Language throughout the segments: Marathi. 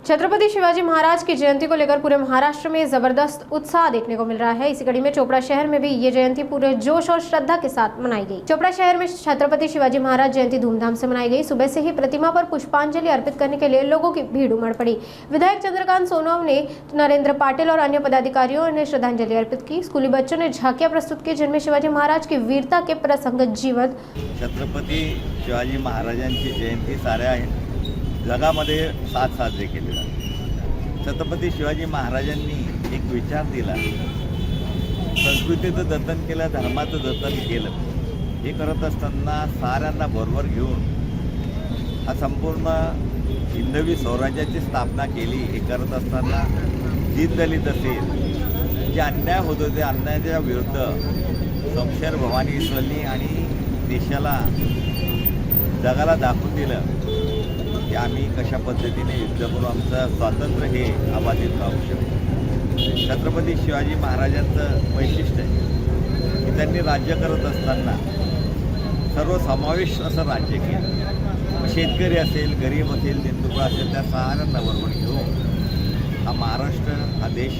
छत्रपति शिवाजी महाराज की जयंती को लेकर पूरे महाराष्ट्र में जबरदस्त उत्साह देखने को मिल रहा है। इसी कड़ी में चोपड़ा शहर में भी ये जयंती पूरे जोश और श्रद्धा के साथ मनाई गई। चोपड़ा शहर में छत्रपति शिवाजी महाराज जयंती धूमधाम से मनाई गई। सुबह से ही प्रतिमा पर पुष्पांजलि अर्पित करने के लिए लोगों की भीड़ उमड़ पड़ी। विधायक चंद्रकांत सोनोवाल ने, नरेंद्र पाटिल और अन्य पदाधिकारियों ने श्रद्धांजलि अर्पित की। स्कूली बच्चों ने झांकियां प्रस्तुत की, जिनमें शिवाजी महाराज की वीरता के प्रसंग जीवंत। छत्रपती शिवाजी महाराजांची जयंती साऱ्या जगामध्ये साजरी केली जाते। छत्रपती शिवाजी महाराजांनी एक विचार दिला, संस्कृतीचं जतन केलं, धर्माचं जतन केलं। हे करत असताना साऱ्यांना बरोबर घेऊन हा संपूर्ण हिंदवी स्वराज्याची स्थापना केली। हे करत असताना दीनदलित असेल, जे अन्याय होत होते, अन्यायाच्या विरुद्ध समशेर भवानी ईश्वरनी आणि देशाला जगाला दाखवून दिलं की आम्ही कशा पद्धतीने युद्ध करून आमचं स्वातंत्र्य हे अबाधित राहू शकतो। छत्रपती शिवाजी महाराजांचं वैशिष्ट्य आहे की त्यांनी राज्य करत असताना सर्वसमावेश असं राज्य केलं। शेतकरी असेल, गरीब असेल, दिनदुबळा असेल, त्या साऱ्यांना बरोबर घेऊन हा महाराष्ट्र, हा देश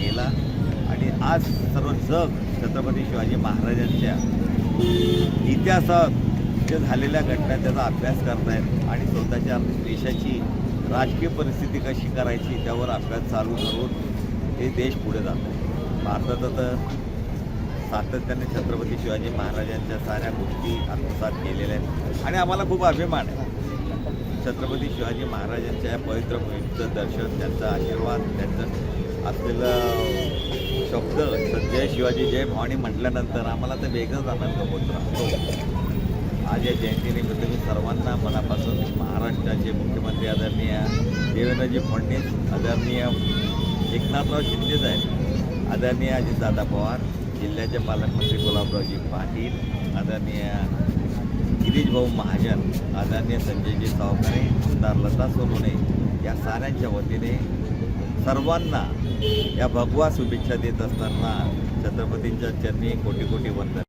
केला। आणि आज सर्व जग छत्रपती शिवाजी महाराजांच्या इतिहासात जे झालेल्या घटना त्याचा अभ्यास करतायत आणि स्वतःच्या देशाची राजकीय परिस्थिती कशी करायची त्यावर अभ्यास चालू करून हे देश पुढे जातो। भारतात तर सातत्याने छत्रपती शिवाजी महाराजांच्या साऱ्या गोष्टी आत्मसात केलेल्या आहेत आणि आम्हाला खूप अभिमान आहे छत्रपती शिवाजी महाराजांच्या या पवित्र भूमीचं दर्शन, त्यांचा आशीर्वाद, त्यांचं असलेलं शब्द जय शिवाजी जय भवानी म्हटल्यानंतर आम्हाला तर वेगळंच आनंद होत राहतो। आज या जयंतीनिमित्त मी सर्वांना मनापासून महाराष्ट्राचे मुख्यमंत्री आदरणीय देवेंद्रजी फडणवीस, आदरणीय एकनाथराव शिंदे साहेब, आदरणीय अजितदादा पवार, जिल्ह्याचे पालकमंत्री गुलाबरावजी पाटील, आदरणीय गिरीश भाऊ महाजन, आदरणीय संजयजी सावकारे, आमदार लता सोनवणे या साऱ्यांच्या वतीने सर्वांना या भगवा शुभेच्छा देत असताना छत्रपतींच्या चरणी कोटी कोटी वंदन।